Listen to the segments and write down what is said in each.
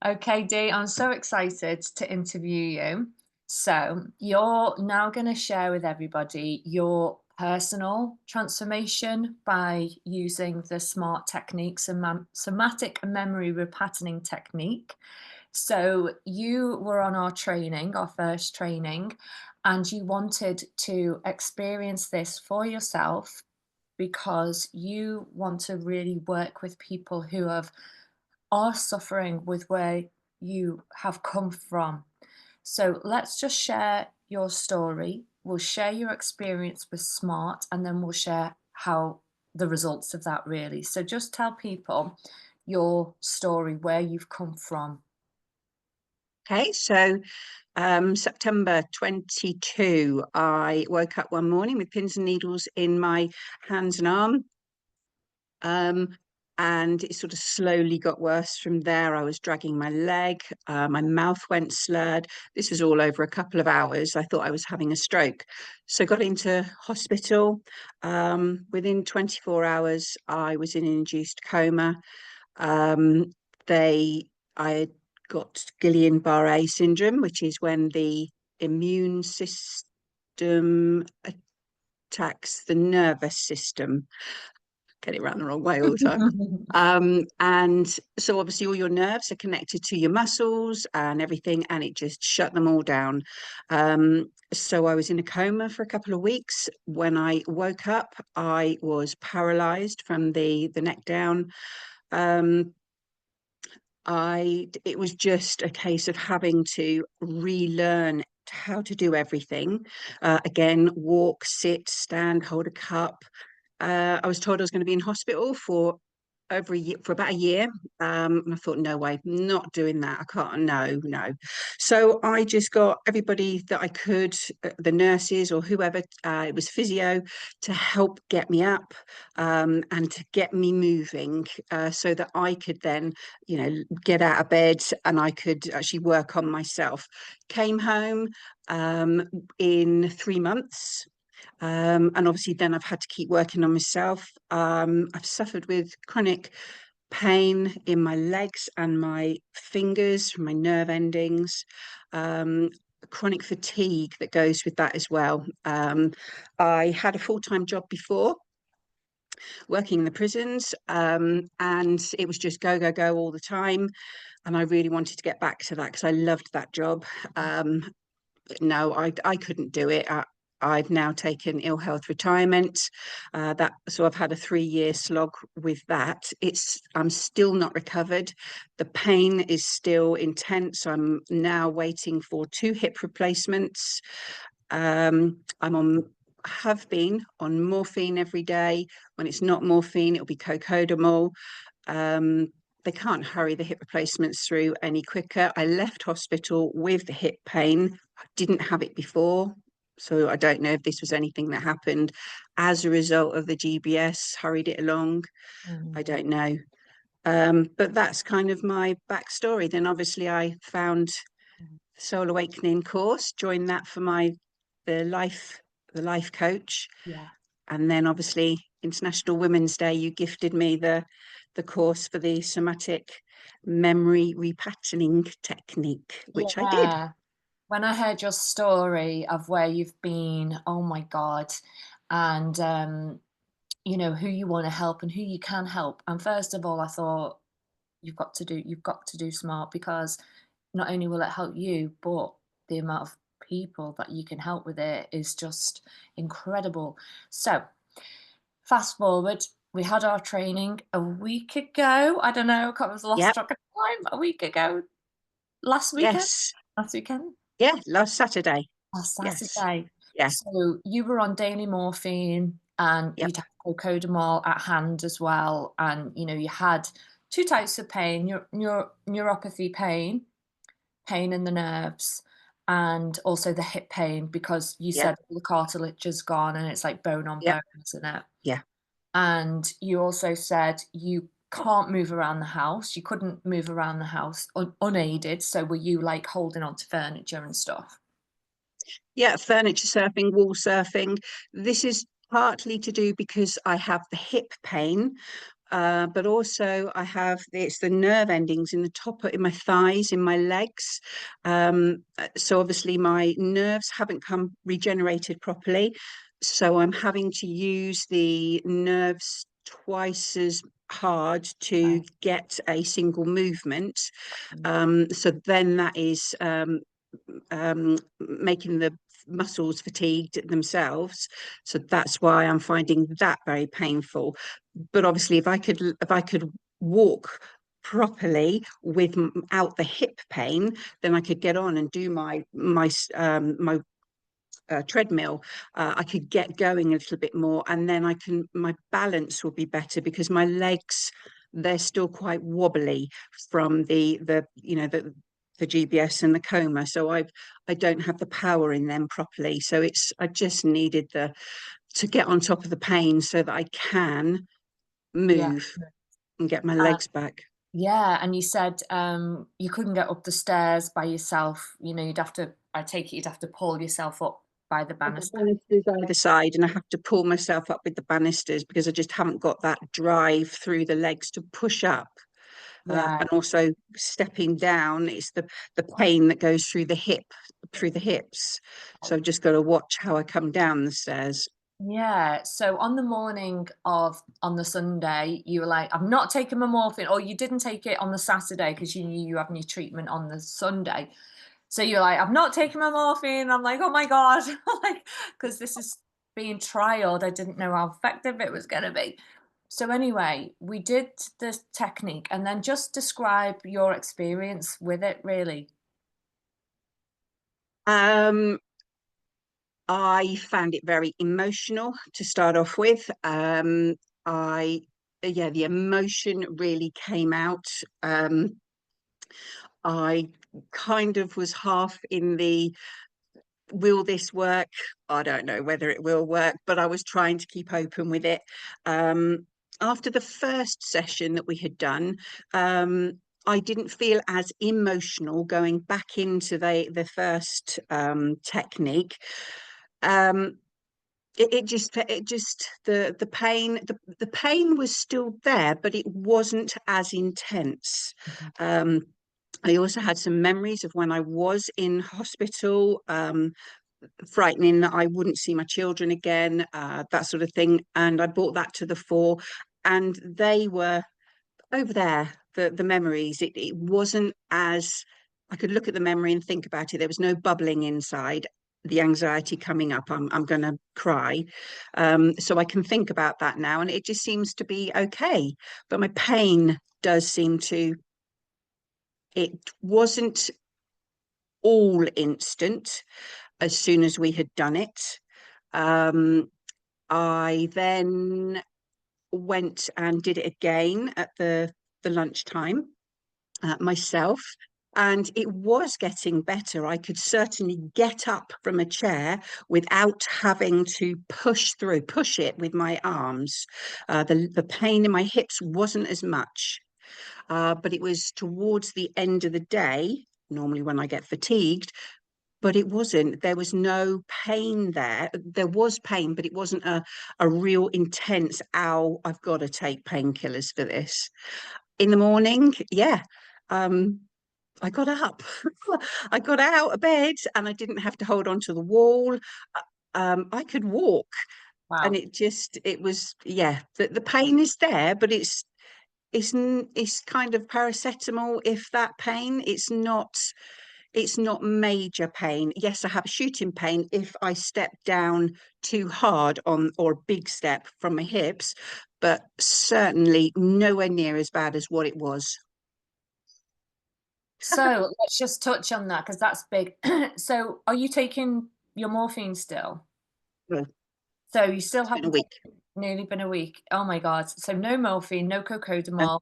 Okay, Dee, I'm so excited to interview you. So, you're now going to share with everybody your personal transformation by using the SMART techniques and Somatic Memory Repatterning Technique. So, you were on our training, our first training, and you wanted to experience this for yourself because you want to really work with people who are suffering with where you have come from. So let's just share your story. We'll share your experience with SMART and then we'll share how the results of that really. So just tell people your story, where you've come from. Okay, so September 22, I woke up one morning with pins and needles in my hands and arm. Um, and it sort of slowly got worse from there. I was dragging my leg, my mouth went slurred. This was all over a couple of hours. I thought I was having a stroke. So got into hospital. Within 24 hours, I was in an induced coma. Um, I got Guillain-Barré syndrome, which is when the immune system attacks the nervous system. Get it around the wrong way all the time. And so obviously all your nerves are connected to your muscles and everything, and it just shut them all down. So I was in a coma for a couple of weeks. When I woke up, I was paralyzed from the neck down. Um, it was just a case of having to relearn how to do everything. Again, walk, sit, stand, hold a cup. I was told I was going to be in hospital for over a year, for about a year. And I thought, no way, not doing that. I can't, no, no. So I just got everybody that I could, the nurses or whoever, it was physio, to help get me up and to get me moving so that I could then, get out of bed and I could actually work on myself. Came home in 3 months. And obviously then I've had to keep working on myself. I've suffered with chronic pain in my legs and my fingers, my nerve endings, um, chronic fatigue that goes with that as well. I had a full-time job before, working in the prisons, and it was just go, go, go all the time. And I really wanted to get back to that because I loved that job. But no, I couldn't do it. I've now taken ill health retirement. So I've had a 3-year slog with that. I'm still not recovered. The pain is still intense. I'm now waiting for 2 hip replacements. I'm on have been on morphine every day. When it's not morphine, it'll be cocodamol. Um, they can't hurry the hip replacements through any quicker. I left hospital with the hip pain. I didn't have it before, so I don't know if this was anything that happened as a result of the GBS hurried it along. I Mm. don't know. But that's kind of my backstory. Then obviously I found the Soul Awakening course, joined that for the life coach, Yeah. and then obviously International Women's Day, you gifted me the course for the Somatic Memory Repatterning Technique, which I did. Yeah. When I heard your story of where you've been, oh my God, and who you want to help and who you can help. And first of all, I thought you've got to do smart because not only will it help you, but the amount of people that you can help with it is just incredible. So fast forward, we had our training a week ago. I don't know, I was lost Yep. track of time. A week ago, last weekend. Yes. Last weekend. Yeah. Last Saturday. Last Yes. Saturday. Yeah. So you were on daily morphine and Yep. you'd have cocodamol at hand as well. And you had two types of pain, your neuropathy pain, pain in the nerves, and also the hip pain because you Yep. said all the cartilage is gone and it's like bone on Yep. bone, isn't it? Yeah. And you also said you can't move around the house. You couldn't move around the house unaided. So were you like holding on to furniture and stuff? Yeah. Furniture surfing, wall surfing. This is partly to do because I have the hip pain. but also I have it's the nerve endings in the top in my thighs, in my legs. So obviously my nerves haven't come regenerated properly. So I'm having to use the nerves twice as hard to Right. get a single movement. Mm. So then that is making the muscles fatigued themselves. So that's why I'm finding that very painful. But obviously, if I could walk properly without the hip pain, then I could get on and do my treadmill. I could get going a little bit more, and then my balance will be better because my legs, they're still quite wobbly from the GBS and the coma. So I don't have the power in them properly. So I just needed to get on top of the pain so that I can Yeah. move and get my Uh, legs back. yeah, and you said you couldn't get up the stairs by yourself. You know, you'd have to. I take it you'd have to pull yourself up by the I've got banister. banisters either side, and I have to pull myself up with the banisters because I just haven't got that drive through the legs to push up. Yeah. And also stepping down, it's the pain that goes through the hips. So I've just got to watch how I come down the stairs. Yeah. So on the morning of on the Sunday, you were like, "I'm not taking my morphine," or you didn't take it on the Saturday because you knew you were having your treatment on the Sunday. So you're like, "I'm not taking my morphine." I'm like, "Oh my God," like because this is being trialed. I didn't know how effective it was going to be. So anyway, we did this technique, and then just describe your experience with it, really. Um, I found it very emotional to start off with. I Yeah, the emotion really came out. I kind of was half in the will this work? I don't know whether it will work, but I was trying to keep open with it. After the first session that we had done, I didn't feel as emotional going back into the first technique. Um, it just the pain was still there, but it wasn't as intense. Mhm. Um, I also had some memories of when I was in hospital, frightening that I wouldn't see my children again, that sort of thing. And I brought that to the fore, and they were over there. The memories, it wasn't as I could look at the memory and think about it. There was no bubbling inside. The anxiety coming up. I'm going to cry. So I can think about that now, and it just seems to be okay. But my pain does seem to. It wasn't all instant as soon as we had done it. Um, I then went and did it again at the lunchtime myself, and it was getting better. I could certainly get up from a chair without having to push it with my arms. The pain in my hips wasn't as much, but it was towards the end of the day. Normally, when I get fatigued, but it wasn't. There was no pain there. There was pain, but it wasn't a real intense, ow, I've got to take painkillers for this. In the morning, yeah, um, I got up. I got out of bed and I didn't have to hold on to the wall. I could walk, and Wow. it was, yeah, the pain is there, but it's kind of paracetamol, if that pain. It's not major pain. Yes, I have a shooting pain if I step down too hard on or a big step from my hips, but certainly nowhere near as bad as what it was. So let's just touch on that because that's big. So are you taking your morphine still? Well, So you still it's been a haven't week. taken nearly been a week. Oh my God. So no morphine, no No, cocodamol,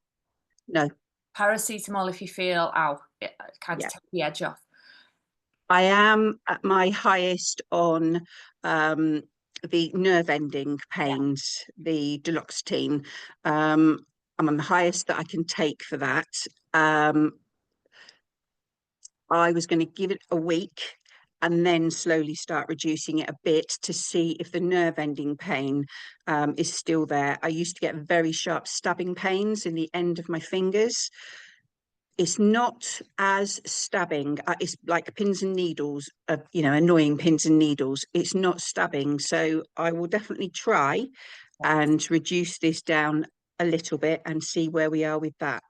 no, paracetamol if you feel, ow, it kind of yeah. take the edge off. I am at my highest on um, the nerve ending Yeah. pains, the duloxetine. Um, I'm on the highest that I can take for that. Um, I was going to give it a week, and then slowly start reducing it a bit to see if the nerve ending pain is still there. I used to get very sharp stabbing pains in the end of my fingers. It's not as stabbing. It's like pins and needles, annoying pins and needles. It's not stabbing. So I will definitely try and reduce this down a little bit and see where we are with that.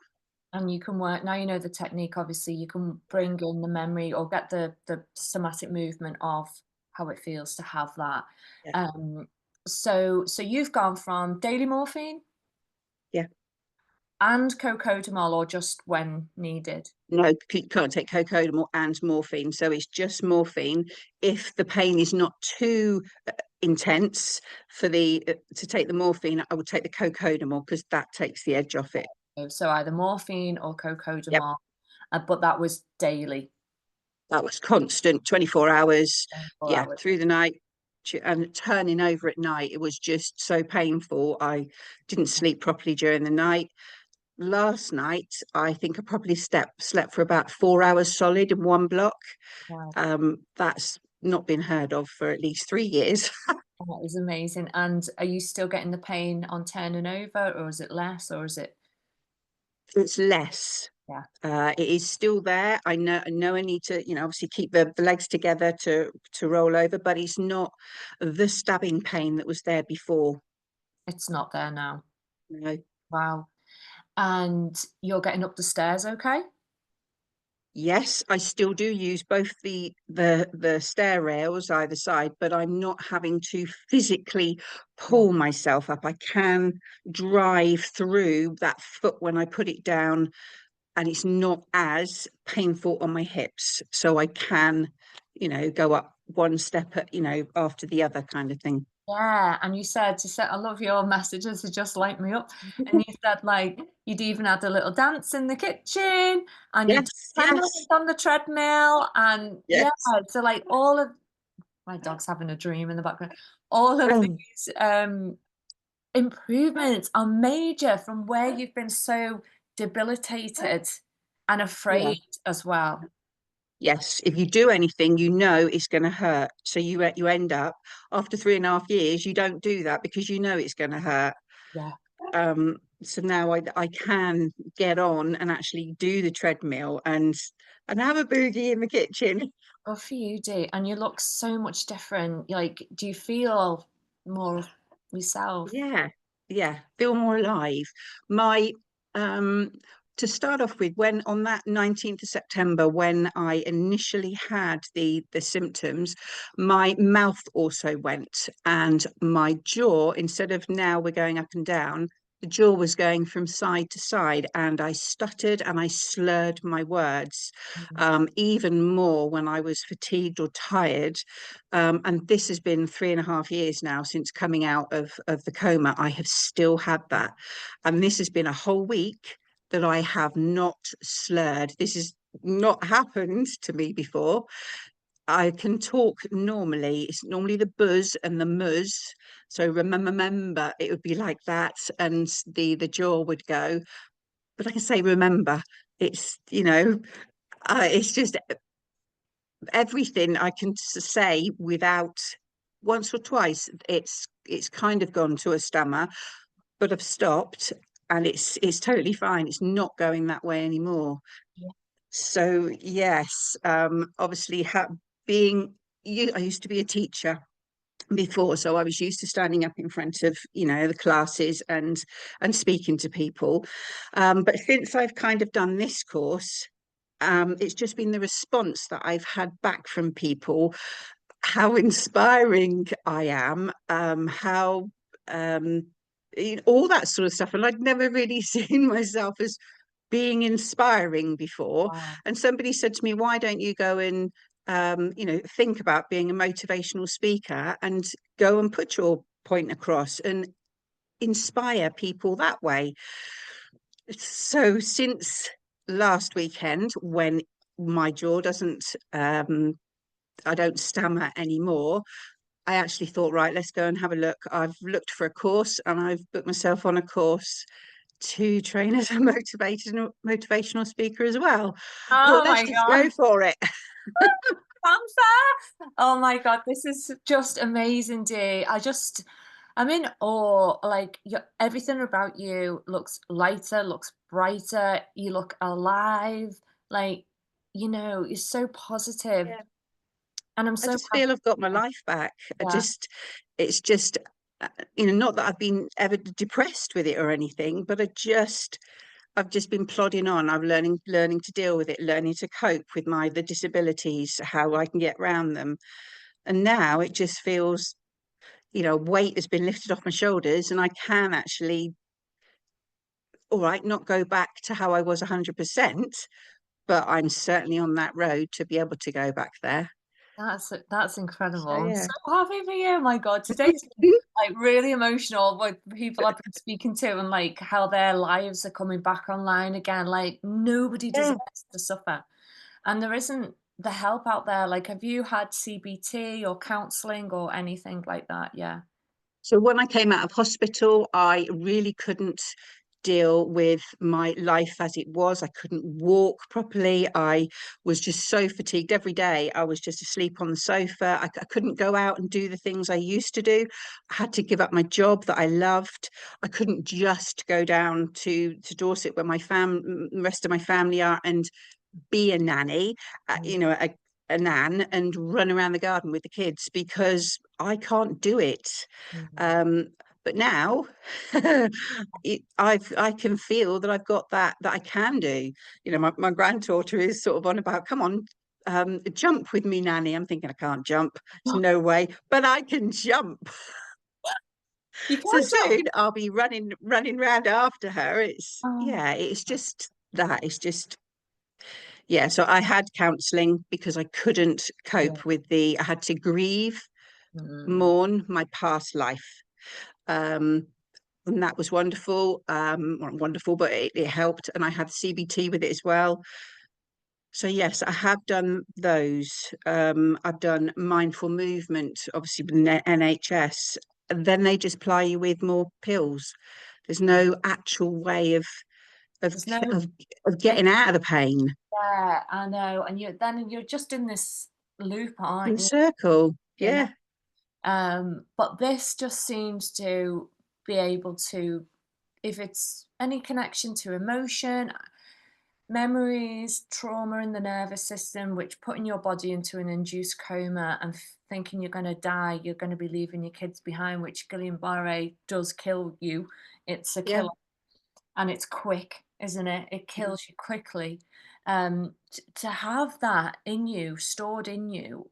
And you can work, now you know the technique, obviously, you can bring in the memory or get the somatic movement of how it feels to have that. Yeah. So you've gone from daily morphine Yeah. and cocodamol, or just when needed? No, you can't take cocodamol and morphine. So it's just morphine. If the pain is not too intense for the to take the morphine, I would take the cocodamol because that takes the edge off it. So either morphine or Yep. cocodamol, but that was daily, That was constant, 24 hours. 24 Yeah, hours. through the night and turning over at night. It was just so painful. I didn't sleep properly during the night. Last night, I think I probably slept for about 4 hours solid in one block. Wow, That's not been heard of for at least 3 years. that is amazing. And are you still getting the pain on turning over, or is it less, or is it? It's less. Yeah, It is still there. I know I need to, obviously keep the legs together to roll over, but it's not the stabbing pain that was there before. it's not there now. No. Wow. And you're getting up the stairs okay? Yes, I still do use both the stair rails either side, but I'm not having to physically Yeah. pull myself up. I can drive through that foot when I put it down, and it's not as painful on my hips. So I can, go up one step after the other kind of thing. Yeah, and you said, I love your messages, they just light me up. And you said, like, you'd even had a little dance in the kitchen, and you did Yes, 10 minutes yes, on the treadmill, and yeah, yes. so like all of my dog's having a dream in the background. All of these improvements are major from where you've been so debilitated and Yeah. afraid as well. Yes, if you do anything, it's going to hurt. So you end up after 3.5 years, you don't do that because it's going to hurt. Yeah. So now I can get on and actually do the treadmill and have a boogie in the kitchen. Good for you, Dee. And you look so much different. Like, do you feel more yourself? Yeah, yeah, feel more alive. My um to start off with, when on that 19th of September, when I initially had the symptoms, my mouth also went, and my jaw, instead of now we're going up and down, the jaw was going from side to side, and I stuttered and I slurred my words Mm. even more when I was fatigued or tired. And this has been 3.5 years now since coming out of the coma. I have still had that. And this has been a whole week that I have not slurred. This has not happened to me before. I can talk normally. It's normally the buzz and the muzz. So remember, it would be like that, and the jaw would go. But I can say remember. It's it's just everything I can say without once or twice. It's kind of gone to a stammer, but I've stopped, and it's totally fine. It's not going that way anymore. Yeah. So yes, obviously being you, I used to be a teacher before, so I was used to standing up in front of the classes and speaking to people. But since I've kind of done this course, it's just been the response that I've had back from people, how inspiring I am, how all that sort of stuff. And I'd never really seen myself as being inspiring before. Wow. And somebody said to me, "Why don't you go and think about being a motivational speaker and go and put your point across and inspire people that way?" So since last weekend, when my jaw doesn't I don't stammer anymore, I actually thought, right, let's go and have a look. I've looked for a course, and I've booked myself on a course to train as a motivational speaker as well. I thought, Oh let's my just go God. for it. fanfare. Oh my God, this is just amazing, Dee. I'm in awe. Like everything about you looks lighter, looks brighter. You look alive. Like, you're so positive, Yeah. and I'm I so just happy. feel I've got my life back. Yeah, It's just, not that I've been ever depressed with it or anything, but I've just been plodding on. I'm learning to deal with it, learning to cope with the disabilities, how I can get around them. And now it just feels, weight has been lifted off my shoulders, and I can actually, all right, not go back to how I was 100%, but I'm certainly on that road to be able to go back there. that's So incredible. I'm yeah. so happy for you. My God, today's been like really emotional with people I've been speaking to and like how their lives are coming back online again. Like nobody Yeah. deserves to suffer. And there isn't the help out there. Like, have you had CBT or counseling or anything like that? Yeah. So when I came out of hospital, I really couldn't deal with my life as it was. I couldn't walk properly. I was just so fatigued every day. I was just asleep on the sofa. I couldn't go out and do the things I used to do. I had to give up my job that I loved. I couldn't just go down to Dorset where the rest of my family are, and be a nanny, Mm, a nan, and run around the garden with the kids, because I can't do it. mm. Um, but now I can feel that I've got that I can do. My granddaughter is sort of on about, come on, jump with me, nanny. I'm thinking I can't jump. There's no way, but I can jump. You can So jump. soon I'll be running round after her. Oh, It's just that. It's just, yeah. So I had counselling because I couldn't yeah. cope with I had to grieve, Mm. mourn my past life. Um, and that was wonderful. Not wonderful, but it helped. And I had CBT with it as well. So yes, I have done those. I've done mindful movement, obviously with the NHS. And then they just ply you with more pills. There's no actual way of There's no of, of getting out of the pain. Yeah, I know. And you're just in this loop, In aren't you? circle. You know? Yeah. But this just seems to be able to, if it's any connection to emotion, memories, trauma in the nervous system, which putting your body into an induced coma and thinking you're going to die, you're going to be leaving your kids behind, which Guillain-Barré does kill you. It's a Yeah. killer, and it's quick, isn't it? It Mm. kills you quickly. To have that in you, stored in you,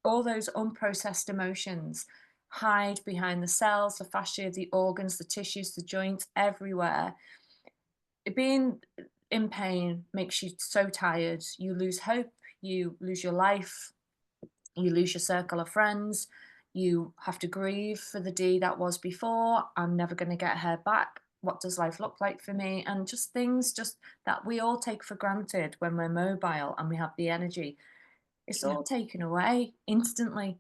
all those unprocessed emotions hide behind the cells, the fascia, the organs, the tissues, the joints, everywhere. Being in pain makes you so tired. You lose hope, you lose your life, you lose your circle of friends, you have to grieve for the Dee that was before. I'm never going to get her back. What does life look like for me? And just things just that we all take for granted when we're mobile and we have the energy. It's Yeah. all taken away instantly.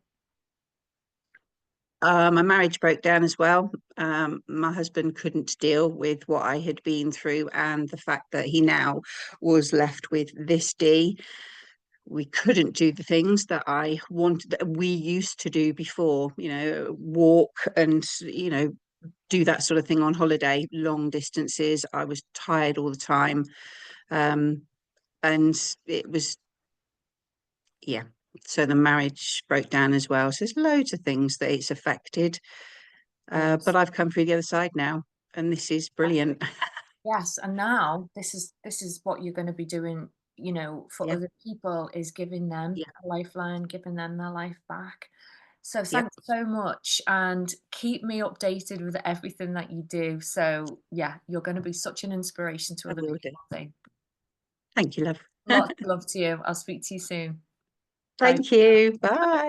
My marriage broke down as well. My husband couldn't deal with what I had been through, and the fact that he now was left with this D. We couldn't do the things that I wanted, that we used to do before, walk and, do that sort of thing on holiday, long distances. I was tired all the time. Um, and it was, yeah. So the marriage broke down as well. So there's loads of things that it's affected. But Course. I've come through the other side now, and this is brilliant. Yes, and now this is what you're going to be doing, for Yep, other people is giving them yep, a lifeline, giving them their life back. So yep. thanks so much and keep me updated with everything that you do. So yeah, you're going to be such an inspiration to I other will do. people. So Thank you, love. lots of love to you. I'll speak to you soon. Bye. Thank you. Bye.